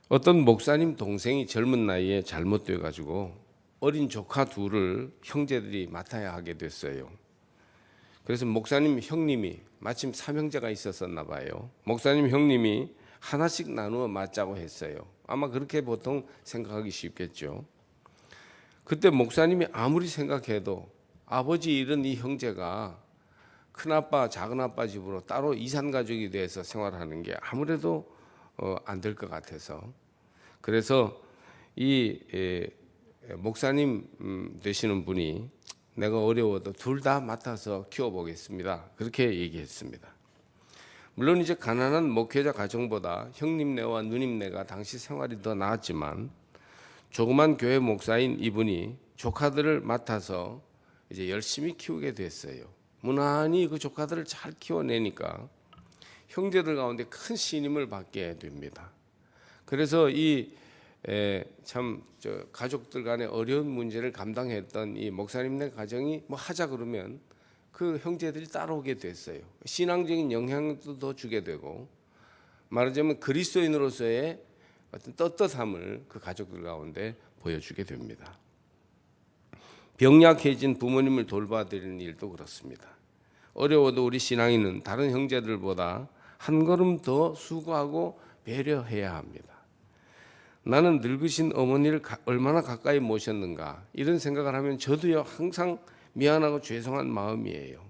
어떤 목사님 동생이 젊은 나이에 잘못돼 가지고 어린 조카 둘을 형제들이 맡아야 하게 됐어요. 그래서 목사님 형님이 마침 삼형제가 있었었나 봐요. 목사님 형님이 하나씩 나누어 맡자고 했어요. 아마 그렇게 보통 생각하기 쉽겠죠. 그때 목사님이 아무리 생각해도 아버지 잃은 이 형제가 큰아빠 작은아빠 집으로 따로 이산가족이 돼서 생활하는 게 아무래도 안 될 것 같아서, 그래서 이 목사님 되시는 분이 내가 어려워도 둘 다 맡아서 키워보겠습니다, 그렇게 얘기했습니다. 물론 이제 가난한 목회자 가정보다 형님네와 누님네가 당시 생활이 더 나았지만 조그만 교회 목사인 이분이 조카들을 맡아서 이제 열심히 키우게 됐어요. 무난히 그 조카들을 잘 키워내니까 형제들 가운데 큰 신임을 받게 됩니다. 그래서 이 참 가족들 간의 어려운 문제를 감당했던 이 목사님네 가정이 뭐 하자 그러면 그 형제들이 따라오게 됐어요. 신앙적인 영향도 더 주게 되고, 말하자면 그리스도인으로서의 어떤 떳떳함을 그 가족들 가운데 보여주게 됩니다. 병약해진 부모님을 돌봐드리는 일도 그렇습니다. 어려워도 우리 신앙인은 다른 형제들보다 한 걸음 더 수고하고 배려해야 합니다. 나는 늙으신 어머니를 얼마나 가까이 모셨는가, 이런 생각을 하면 저도요 항상 미안하고 죄송한 마음이에요.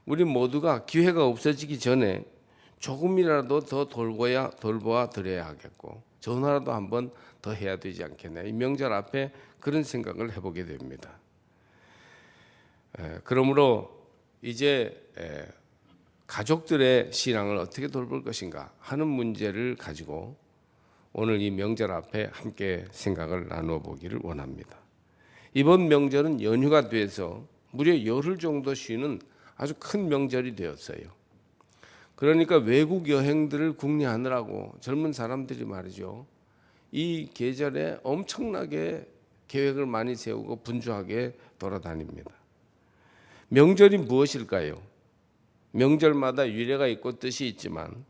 우리 모두가 기회가 없어지기 전에 조금이라도 더 돌보아 드려야 하겠고, 전화라도 한번 더 해야 되지 않겠나, 이 명절 앞에 그런 생각을 해보게 됩니다. 그러므로 이제 가족들의 신앙을 어떻게 돌볼 것인가 하는 문제를 가지고 오늘 이 명절 앞에 함께 생각을 나누어 보기를 원합니다. 이번 명절은 연휴가 돼서 무려 열흘 정도 쉬는 아주 큰 명절이 되었어요. 그러니까 외국 여행들을 궁리하느라고 젊은 사람들이 말이죠, 이 계절에 엄청나게 계획을 많이 세우고 분주하게 돌아다닙니다. 명절이 무엇일까요? 명절마다 유래가 있고 뜻이 있지만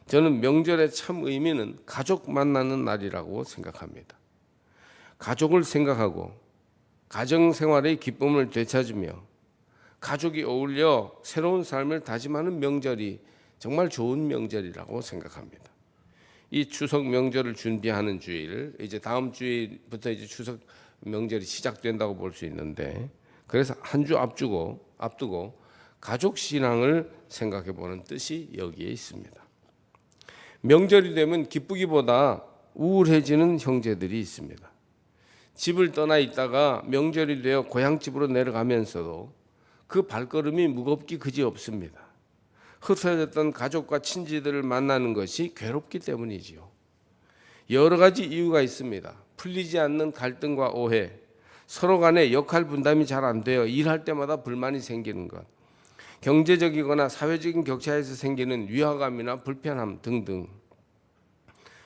저는 명절의 참 의미는 가족 만나는 날이라고 생각합니다. 가족을 생각하고 가정생활의 기쁨을 되찾으며 가족이 어울려 새로운 삶을 다짐하는 명절이 정말 좋은 명절이라고 생각합니다. 이 추석 명절을 준비하는 주일, 이제 다음 주일부터 이제 추석 명절이 시작된다고 볼 수 있는데, 그래서 한 주 앞두고 가족 신앙을 생각해 보는 뜻이 여기에 있습니다. 명절이 되면 기쁘기보다 우울해지는 형제들이 있습니다. 집을 떠나 있다가 명절이 되어 고향집으로 내려가면서도 그 발걸음이 무겁기 그지없습니다. 흩어졌던 가족과 친지들을 만나는 것이 괴롭기 때문이지요. 여러 가지 이유가 있습니다. 풀리지 않는 갈등과 오해, 서로 간의 역할 분담이 잘 안 되어 일할 때마다 불만이 생기는 것, 경제적이거나 사회적인 격차에서 생기는 위화감이나 불편함 등등.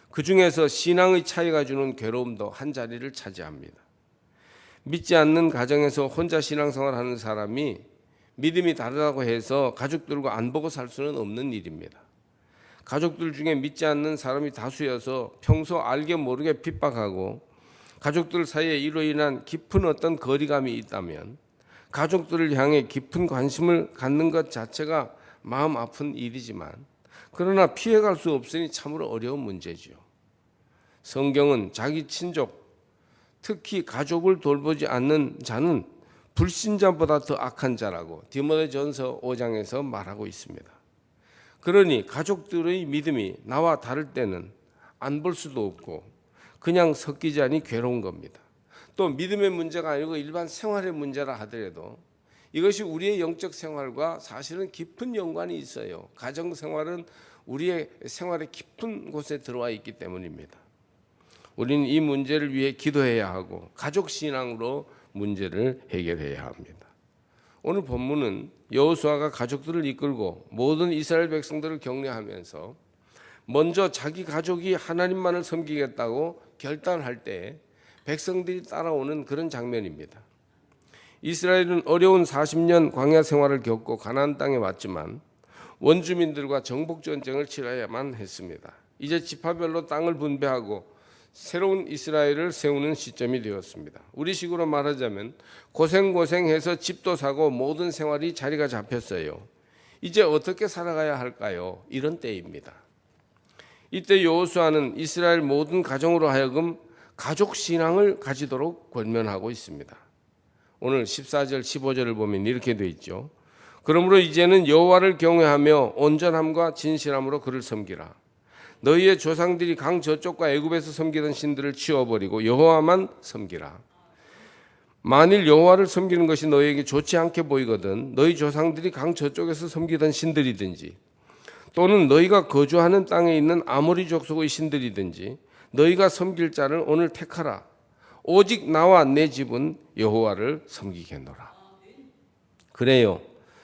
그 중에서 신앙의 차이가 주는 괴로움도 한 자리를 차지합니다. 믿지 않는 가정에서 혼자 신앙생활하는 사람이 믿음이 다르다고 해서 가족들과 안 보고 살 수는 없는 일입니다. 가족들 중에 믿지 않는 사람이 다수여서 평소 알게 모르게 핍박하고 가족들 사이에 이로 인한 깊은 어떤 거리감이 있다면 가족들을 향해 깊은 관심을 갖는 것 자체가 마음 아픈 일이지만, 그러나 피해갈 수 없으니 참으로 어려운 문제지요. 성경은 자기 친족, 특히 가족을 돌보지 않는 자는 불신자보다 더 악한 자라고 디모데전서 5장에서 말하고 있습니다. 그러니 가족들의 믿음이 나와 다를 때는 안 볼 수도 없고 그냥 섞이자니 괴로운 겁니다. 또 믿음의 문제가 아니고 일반 생활의 문제라 하더라도 이것이 우리의 영적 생활과 사실은 깊은 연관이 있어요. 가정 생활은 우리의 생활의 깊은 곳에 들어와 있기 때문입니다. 우리는 이 문제를 위해 기도해야 하고 가족 신앙으로 문제를 해결해야 합니다. 오늘 본문은 여호수아가 가족들을 이끌고 모든 이스라엘 백성들을 격려하면서 먼저 자기 가족이 하나님만을 섬기겠다고 결단할 때 백성들이 따라오는 그런 장면입니다. 이스라엘은 어려운 40년 광야 생활을 겪고 가나안 땅에 왔지만 원주민들과 정복 전쟁을 치러야만 했습니다. 이제 지파별로 땅을 분배하고 새로운 이스라엘을 세우는 시점이 되었습니다. 우리식으로 말하자면 고생해서 집도 사고 모든 생활이 자리가 잡혔어요. 이제 어떻게 살아가야 할까요? 이런 때입니다. 이때 여호수아는 이스라엘 모든 가정으로 하여금 가족 신앙을 가지도록 권면하고 있습니다. 오늘 14절 15절을 보면 이렇게 되어 있죠. 그러므로 이제는 여호와를 경외하며 온전함과 진실함으로 그를 섬기라. 너희의 조상들이 강 저쪽과 애굽에서 섬기던 신들을 치워버리고 여호와만 섬기라. 만일 여호와를 섬기는 것이 너희에게 좋지 않게 보이거든 너희 조상들이 강 저쪽에서 섬기던 신들이든지 또는 너희가 거주하는 땅에 있는 아모리 족속의 신들이든지 너희가 섬길 자를 오늘 택하라. 오직 나와 내 집은 여호와를 섬기겠노라. 그래요.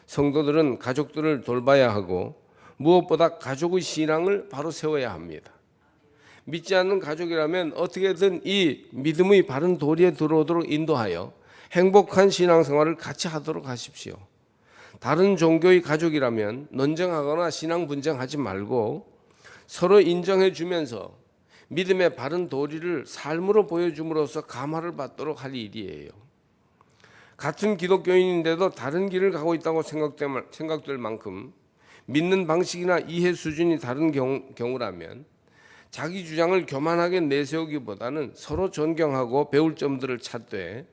성도들은 가족들을 돌봐야 하고 무엇보다 가족의 신앙을 바로 세워야 합니다. 믿지 않는 가족이라면 어떻게든 이 믿음의 바른 도리에 들어오도록 인도하여 행복한 신앙생활을 같이 하도록 하십시오. 다른 종교의 가족이라면 논쟁하거나 신앙 분쟁하지 말고 서로 인정해 주면서 믿음의 바른 도리를 삶으로 보여줌으로써 감화를 받도록 할 일이에요. 같은 기독교인인데도 다른 길을 가고 있다고 생각될 만큼 믿는 방식이나 이해 수준이 다른 경우라면 자기 주장을 교만하게 내세우기보다는 서로 존경하고 배울 점들을 찾되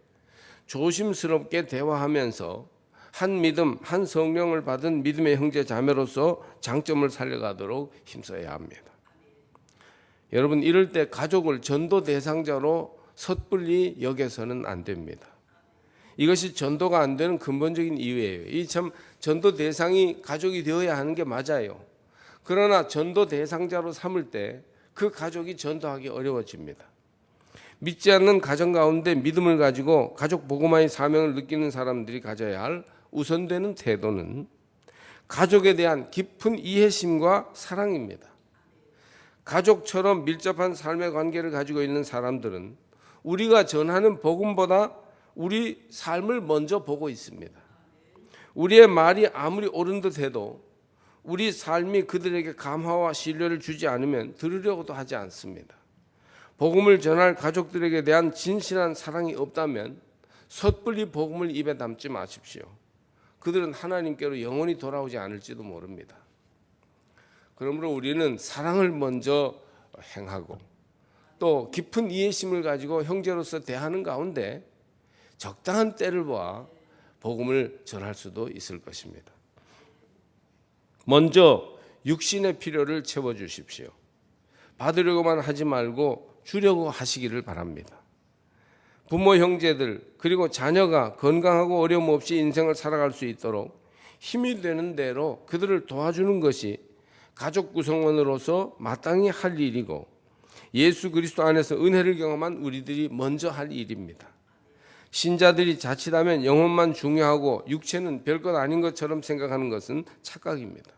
조심스럽게 대화하면서 한 믿음, 한 성령을 받은 믿음의 형제 자매로서 장점을 살려가도록 힘써야 합니다. 여러분, 이럴 때 가족을 전도 대상자로 섣불리 여겨서는 안 됩니다. 이것이 전도가 안 되는 근본적인 이유예요. 이 참 전도 대상이 가족이 되어야 하는 게 맞아요. 그러나 전도 대상자로 삼을 때 그 가족이 전도하기 어려워집니다. 믿지 않는 가정 가운데 믿음을 가지고 가족 복음화의 사명을 느끼는 사람들이 가져야 할 우선되는 태도는 가족에 대한 깊은 이해심과 사랑입니다. 가족처럼 밀접한 삶의 관계를 가지고 있는 사람들은 우리가 전하는 복음보다 우리 삶을 먼저 보고 있습니다. 우리의 말이 아무리 옳은 듯 해도 우리 삶이 그들에게 감화와 신뢰를 주지 않으면 들으려고도 하지 않습니다. 복음을 전할 가족들에게 대한 진실한 사랑이 없다면 섣불리 복음을 입에 담지 마십시오. 그들은 하나님께로 영원히 돌아오지 않을지도 모릅니다. 그러므로 우리는 사랑을 먼저 행하고 또 깊은 이해심을 가지고 형제로서 대하는 가운데 적당한 때를 보아 복음을 전할 수도 있을 것입니다. 먼저 육신의 필요를 채워주십시오. 받으려고만 하지 말고 주려고 하시기를 바랍니다. 부모, 형제들 그리고 자녀가 건강하고 어려움 없이 인생을 살아갈 수 있도록 힘이 되는 대로 그들을 도와주는 것이 가족 구성원으로서 마땅히 할 일이고 예수 그리스도 안에서 은혜를 경험한 우리들이 먼저 할 일입니다. 신자들이 자칫하면 영혼만 중요하고 육체는 별것 아닌 것처럼 생각하는 것은 착각입니다.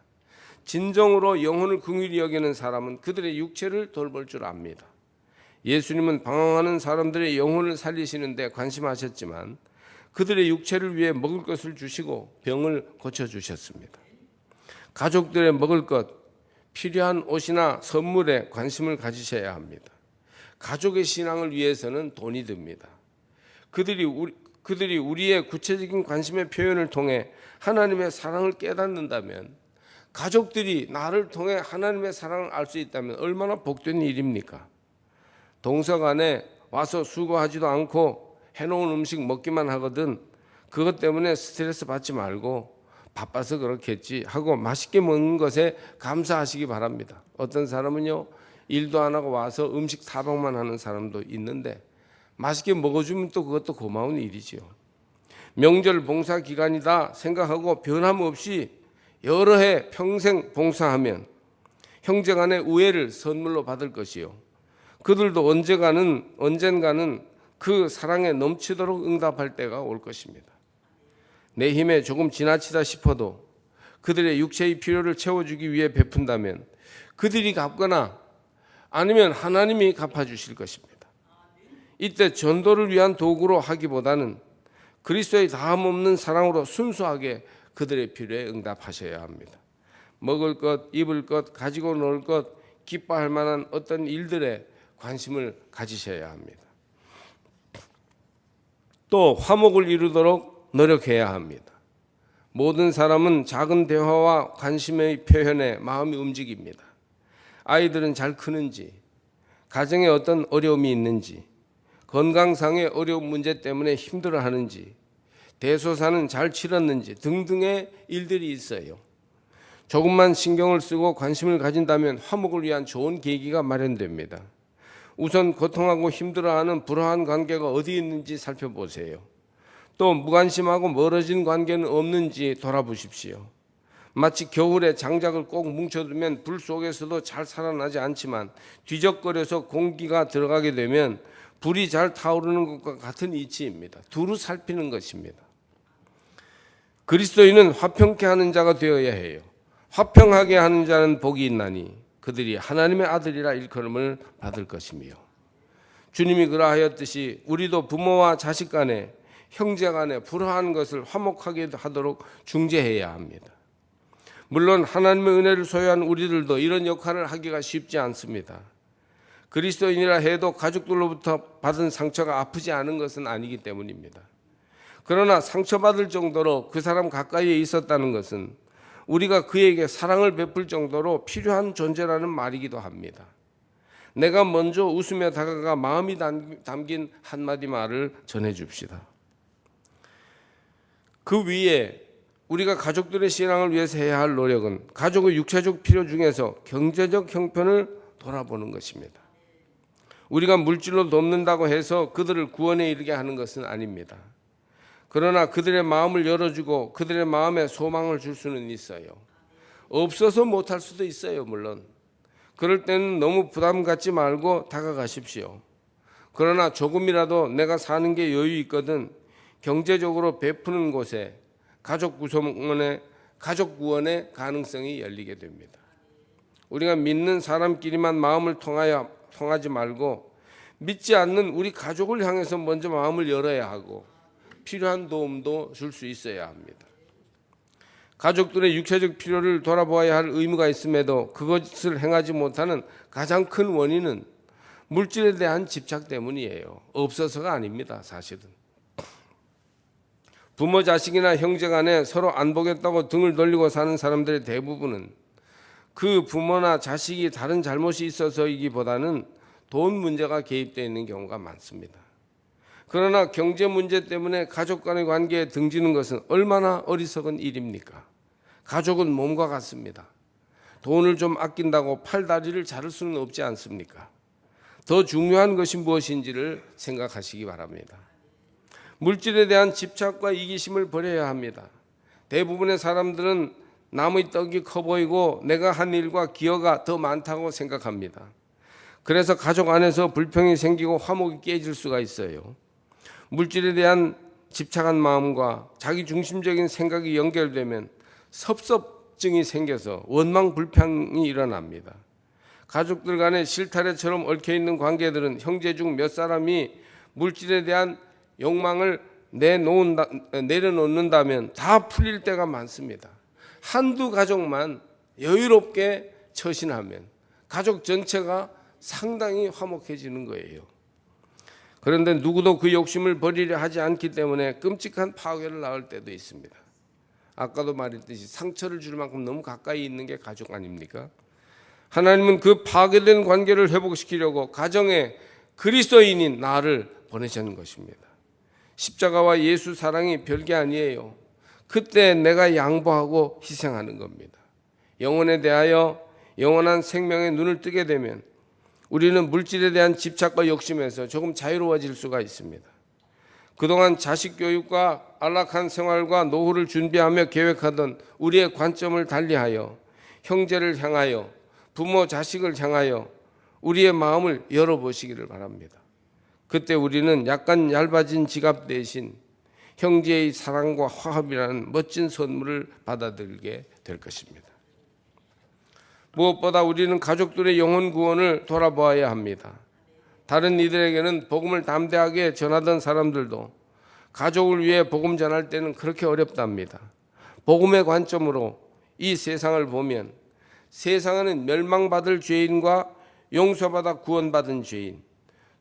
진정으로 영혼을 긍휼히 여기는 사람은 그들의 육체를 돌볼 줄 압니다. 예수님은 방황하는 사람들의 영혼을 살리시는 데 관심하셨지만 그들의 육체를 위해 먹을 것을 주시고 병을 고쳐주셨습니다. 가족들의 먹을 것, 필요한 옷이나 선물에 관심을 가지셔야 합니다. 가족의 신앙을 위해서는 돈이 듭니다. 그들이 우리의 구체적인 관심의 표현을 통해 하나님의 사랑을 깨닫는다면 가족들이 나를 통해 하나님의 사랑을 알 수 있다면 얼마나 복된 일입니까? 동서간에 와서 수고하지도 않고 해놓은 음식 먹기만 하거든 그것 때문에 스트레스 받지 말고 바빠서 그렇겠지 하고 맛있게 먹는 것에 감사하시기 바랍니다. 어떤 사람은요 일도 안 하고 와서 음식 타박만 하는 사람도 있는데 맛있게 먹어주면 또 그것도 고마운 일이지요. 명절 봉사 기간이다 생각하고 변함없이 여러 해 평생 봉사하면 형제간의 우애를 선물로 받을 것이요. 그들도 언젠가는 그 사랑에 넘치도록 응답할 때가 올 것입니다. 내 힘에 조금 지나치다 싶어도 그들의 육체의 필요를 채워주기 위해 베푼다면 그들이 갚거나 아니면 하나님이 갚아주실 것입니다. 이때 전도를 위한 도구로 하기보다는 그리스도의 다함없는 사랑으로 순수하게 그들의 필요에 응답하셔야 합니다. 먹을 것, 입을 것, 가지고 놀 것, 기뻐할 만한 어떤 일들에 관심을 가지셔야 합니다. 또 화목을 이루도록 노력해야 합니다. 모든 사람은 작은 대화와 관심의 표현에 마음이 움직입니다. 아이들은 잘 크는지, 가정에 어떤 어려움이 있는지, 건강상의 어려운 문제 때문에 힘들어하는지, 대소사는 잘 치렀는지 등등의 일들이 있어요. 조금만 신경을 쓰고 관심을 가진다면 화목을 위한 좋은 계기가 마련됩니다. 우선 고통하고 힘들어하는 불화한 관계가 어디 있는지 살펴보세요. 또 무관심하고 멀어진 관계는 없는지 돌아보십시오. 마치 겨울에 장작을 꼭 뭉쳐두면 불 속에서도 잘 살아나지 않지만 뒤적거려서 공기가 들어가게 되면 불이 잘 타오르는 것과 같은 이치입니다. 두루 살피는 것입니다. 그리스도인은 화평케 하는 자가 되어야 해요. 화평하게 하는 자는 복이 있나니 그들이 하나님의 아들이라 일컬음을 받을 것이며, 주님이 그러하였듯이 우리도 부모와 자식 간에 형제 간에 불화한 것을 화목하게 하도록 중재해야 합니다. 물론 하나님의 은혜를 소유한 우리들도 이런 역할을 하기가 쉽지 않습니다. 그리스도인이라 해도 가족들로부터 받은 상처가 아프지 않은 것은 아니기 때문입니다. 그러나 상처받을 정도로 그 사람 가까이에 있었다는 것은 우리가 그에게 사랑을 베풀 정도로 필요한 존재라는 말이기도 합니다. 내가 먼저 웃으며 다가가 마음이 담긴 한마디 말을 전해줍시다. 그 위에 우리가 가족들의 신앙을 위해서 해야 할 노력은 가족의 육체적 필요 중에서 경제적 형편을 돌아보는 것입니다. 우리가 물질로 돕는다고 해서 그들을 구원에 이르게 하는 것은 아닙니다. 그러나 그들의 마음을 열어주고 그들의 마음에 소망을 줄 수는 있어요. 없어서 못할 수도 있어요, 물론. 그럴 때는 너무 부담 갖지 말고 다가가십시오. 그러나 조금이라도 내가 사는 게 여유 있거든 경제적으로 베푸는 곳에 가족 구원의 가능성이 열리게 됩니다. 우리가 믿는 사람끼리만 마음을 통하지 말고 믿지 않는 우리 가족을 향해서 먼저 마음을 열어야 하고 필요한 도움도 줄 수 있어야 합니다. 가족들의 육체적 필요를 돌아보아야 할 의무가 있음에도 그것을 행하지 못하는 가장 큰 원인은 물질에 대한 집착 때문이에요. 없어서가 아닙니다, 사실은. 부모 자식이나 형제 간에 서로 안 보겠다고 등을 돌리고 사는 사람들의 대부분은 그 부모나 자식이 다른 잘못이 있어서이기보다는 돈 문제가 개입되어 있는 경우가 많습니다. 그러나 경제 문제 때문에 가족 간의 관계에 등지는 것은 얼마나 어리석은 일입니까? 가족은 몸과 같습니다. 돈을 좀 아낀다고 팔다리를 자를 수는 없지 않습니까? 더 중요한 것이 무엇인지를 생각하시기 바랍니다. 물질에 대한 집착과 이기심을 버려야 합니다. 대부분의 사람들은 남의 떡이 커 보이고 내가 한 일과 기여가 더 많다고 생각합니다. 그래서 가족 안에서 불평이 생기고 화목이 깨질 수가 있어요. 물질에 대한 집착한 마음과 자기 중심적인 생각이 연결되면 섭섭증이 생겨서 원망 불평이 일어납니다. 가족들 간에 실타래처럼 얽혀있는 관계들은 형제 중 몇 사람이 물질에 대한 욕망을 내려놓는다면 다 풀릴 때가 많습니다. 한두 가족만 여유롭게 처신하면 가족 전체가 상당히 화목해지는 거예요. 그런데 누구도 그 욕심을 버리려 하지 않기 때문에 끔찍한 파괴를 낳을 때도 있습니다. 아까도 말했듯이 상처를 줄 만큼 너무 가까이 있는 게 가족 아닙니까? 하나님은 그 파괴된 관계를 회복시키려고 가정에 그리스도인인 나를 보내시는 것입니다. 십자가와 예수 사랑이 별게 아니에요. 그때 내가 양보하고 희생하는 겁니다. 영혼에 대하여 영원한 생명의 눈을 뜨게 되면 우리는 물질에 대한 집착과 욕심에서 조금 자유로워질 수가 있습니다. 그동안 자식 교육과 안락한 생활과 노후를 준비하며 계획하던 우리의 관점을 달리하여 형제를 향하여 부모 자식을 향하여 우리의 마음을 열어보시기를 바랍니다. 그때 우리는 약간 얇아진 지갑 대신 형제의 사랑과 화합이라는 멋진 선물을 받아들이게 될 것입니다. 무엇보다 우리는 가족들의 영혼 구원을 돌아보아야 합니다. 다른 이들에게는 복음을 담대하게 전하던 사람들도 가족을 위해 복음 전할 때는 그렇게 어렵답니다. 복음의 관점으로 이 세상을 보면 세상에는 멸망받을 죄인과 용서받아 구원받은 죄인,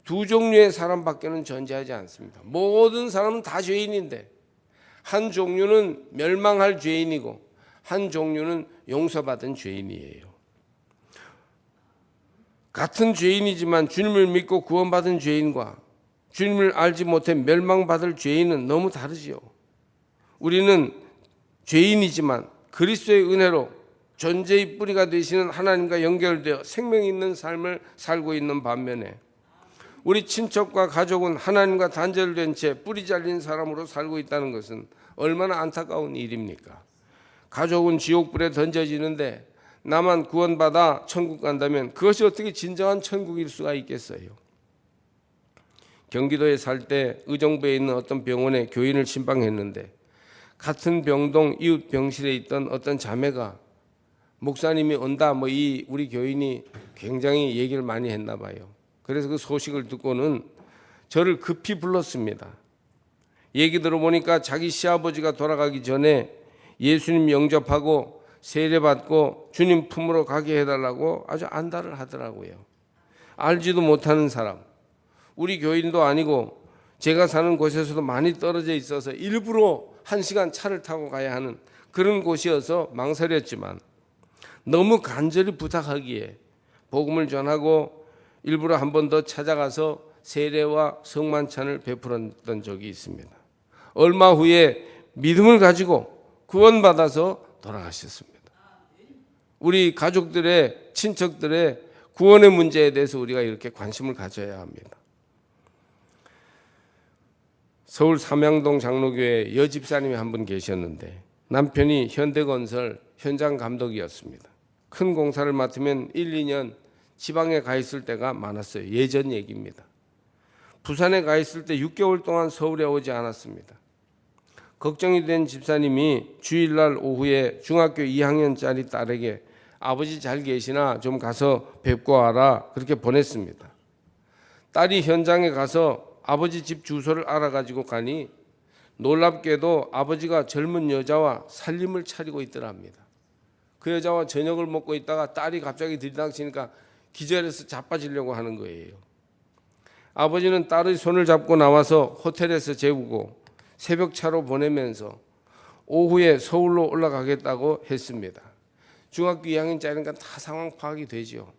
두 종류의 사람밖에는 존재하지 않습니다. 모든 사람은 다 죄인인데 한 종류는 멸망할 죄인이고 한 종류는 용서받은 죄인이에요. 같은 죄인이지만 주님을 믿고 구원받은 죄인과 주님을 알지 못해 멸망받을 죄인은 너무 다르지요. 우리는 죄인이지만 그리스도의 은혜로 존재의 뿌리가 되시는 하나님과 연결되어 생명 있는 삶을 살고 있는 반면에 우리 친척과 가족은 하나님과 단절된 채 뿌리 잘린 사람으로 살고 있다는 것은 얼마나 안타까운 일입니까? 가족은 지옥불에 던져지는데 나만 구원받아 천국 간다면 그것이 어떻게 진정한 천국일 수가 있겠어요? 경기도에 살 때 의정부에 있는 어떤 병원에 교인을 신방했는데 같은 병동 이웃 병실에 있던 어떤 자매가 목사님이 온다 우리 교인이 굉장히 얘기를 많이 했나 봐요. 그래서 그 소식을 듣고는 저를 급히 불렀습니다. 얘기 들어보니까 자기 시아버지가 돌아가기 전에 예수님 영접하고 세례받고 주님 품으로 가게 해달라고 아주 안달을 하더라고요. 알지도 못하는 사람, 우리 교인도 아니고 제가 사는 곳에서도 많이 떨어져 있어서 일부러 1시간 차를 타고 가야 하는 그런 곳이어서 망설였지만 너무 간절히 부탁하기에 복음을 전하고 일부러 한 번 더 찾아가서 세례와 성만찬을 베풀었던 적이 있습니다. 얼마 후에 믿음을 가지고 구원받아서 돌아가셨습니다. 우리 가족들의 친척들의 구원의 문제에 대해서 우리가 이렇게 관심을 가져야 합니다. 서울 삼양동 장로교회 여집사님이 한 분 계셨는데 남편이 현대건설 현장 감독이었습니다. 큰 공사를 맡으면 1, 2년 지방에 가 있을 때가 많았어요. 예전 얘기입니다. 부산에 가 있을 때 6개월 동안 서울에 오지 않았습니다. 걱정이 된 집사님이 주일날 오후에 중학교 2학년짜리 딸에게 아버지 잘 계시나 좀 가서 뵙고 와라 그렇게 보냈습니다. 딸이 현장에 가서 아버지 집 주소를 알아가지고 가니 놀랍게도 아버지가 젊은 여자와 살림을 차리고 있더랍니다. 그 여자와 저녁을 먹고 있다가 딸이 갑자기 들이닥치니까 기절해서 자빠지려고 하는 거예요. 아버지는 딸의 손을 잡고 나와서 호텔에서 재우고 새벽차로 보내면서 오후에 서울로 올라가겠다고 했습니다. 중학교 2학년짜리니까 다 상황 파악이 되죠.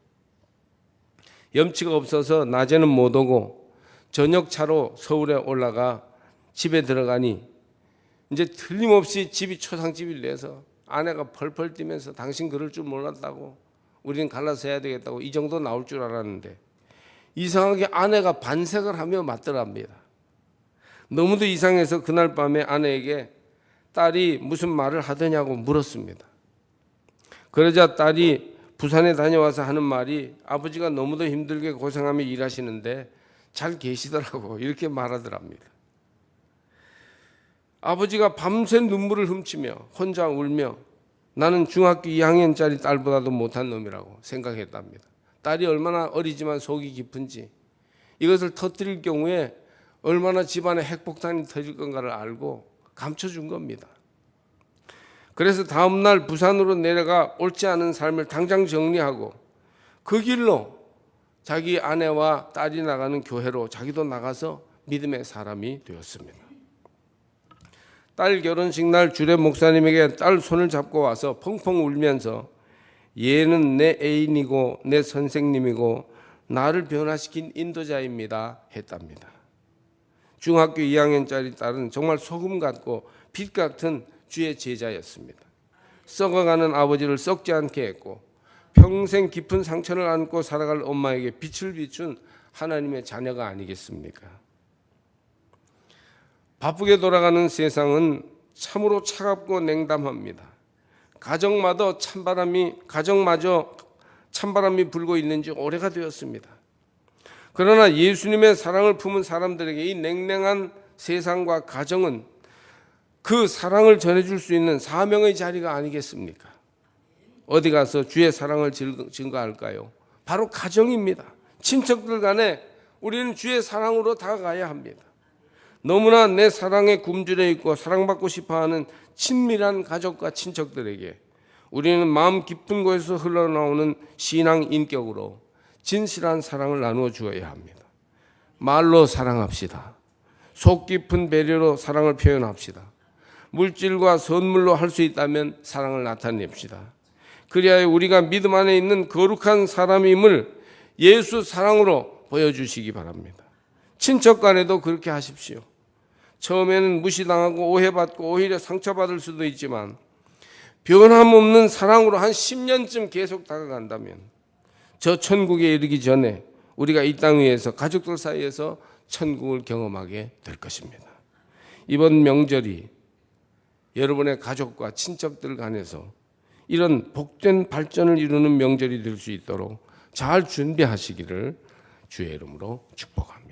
염치가 없어서 낮에는 못 오고 저녁차로 서울에 올라가 집에 들어가니 이제 틀림없이 집이 초상집이 돼서 아내가 펄펄 뛰면서 당신 그럴 줄 몰랐다고 우리는 갈라서 해야 되겠다고 이 정도 나올 줄 알았는데 이상하게 아내가 반색을 하며 맞더랍니다. 너무도 이상해서 그날 밤에 아내에게 딸이 무슨 말을 하더냐고 물었습니다. 그러자 딸이 부산에 다녀와서 하는 말이 아버지가 너무도 힘들게 고생하며 일하시는데 잘 계시더라고 이렇게 말하더랍니다. 아버지가 밤새 눈물을 훔치며 혼자 울며 나는 중학교 2학년짜리 딸보다도 못한 놈이라고 생각했답니다. 딸이 얼마나 어리지만 속이 깊은지 이것을 터뜨릴 경우에 얼마나 집안에 핵폭탄이 터질 건가를 알고 감춰준 겁니다. 그래서 다음 날 부산으로 내려가 옳지 않은 삶을 당장 정리하고 그 길로 자기 아내와 딸이 나가는 교회로 자기도 나가서 믿음의 사람이 되었습니다. 딸 결혼식 날 주례 목사님에게 딸 손을 잡고 와서 펑펑 울면서 얘는 내 애인이고 내 선생님이고 나를 변화시킨 인도자입니다 했답니다. 중학교 2학년짜리 딸은 정말 소금 같고 빛 같은 주의 제자였습니다. 썩어가는 아버지를 썩지 않게 했고 평생 깊은 상처를 안고 살아갈 엄마에게 빛을 비춘 하나님의 자녀가 아니겠습니까? 바쁘게 돌아가는 세상은 참으로 차갑고 냉담합니다. 가정마저 찬바람이 불고 있는 지 오래가 되었습니다. 그러나 예수님의 사랑을 품은 사람들에게 이 냉랭한 세상과 가정은 그 사랑을 전해줄 수 있는 사명의 자리가 아니겠습니까? 어디 가서 주의 사랑을 증거할까요? 바로 가정입니다. 친척들 간에 우리는 주의 사랑으로 다가가야 합니다. 너무나 내 사랑에 굶주려 있고 사랑받고 싶어하는 친밀한 가족과 친척들에게 우리는 마음 깊은 곳에서 흘러나오는 신앙 인격으로 진실한 사랑을 나누어 주어야 합니다. 말로 사랑합시다. 속 깊은 배려로 사랑을 표현합시다. 물질과 선물로 할 수 있다면 사랑을 나타냅시다. 그리하여 우리가 믿음 안에 있는 거룩한 사람임을 예수 사랑으로 보여주시기 바랍니다. 친척 간에도 그렇게 하십시오. 처음에는 무시당하고 오해받고 오히려 상처받을 수도 있지만 변함없는 사랑으로 한 10년쯤 계속 다가간다면 저 천국에 이르기 전에 우리가 이 땅 위에서 가족들 사이에서 천국을 경험하게 될 것입니다. 이번 명절이 여러분의 가족과 친척들 간에서 이런 복된 발전을 이루는 명절이 될 수 있도록 잘 준비하시기를 주의 이름으로 축복합니다.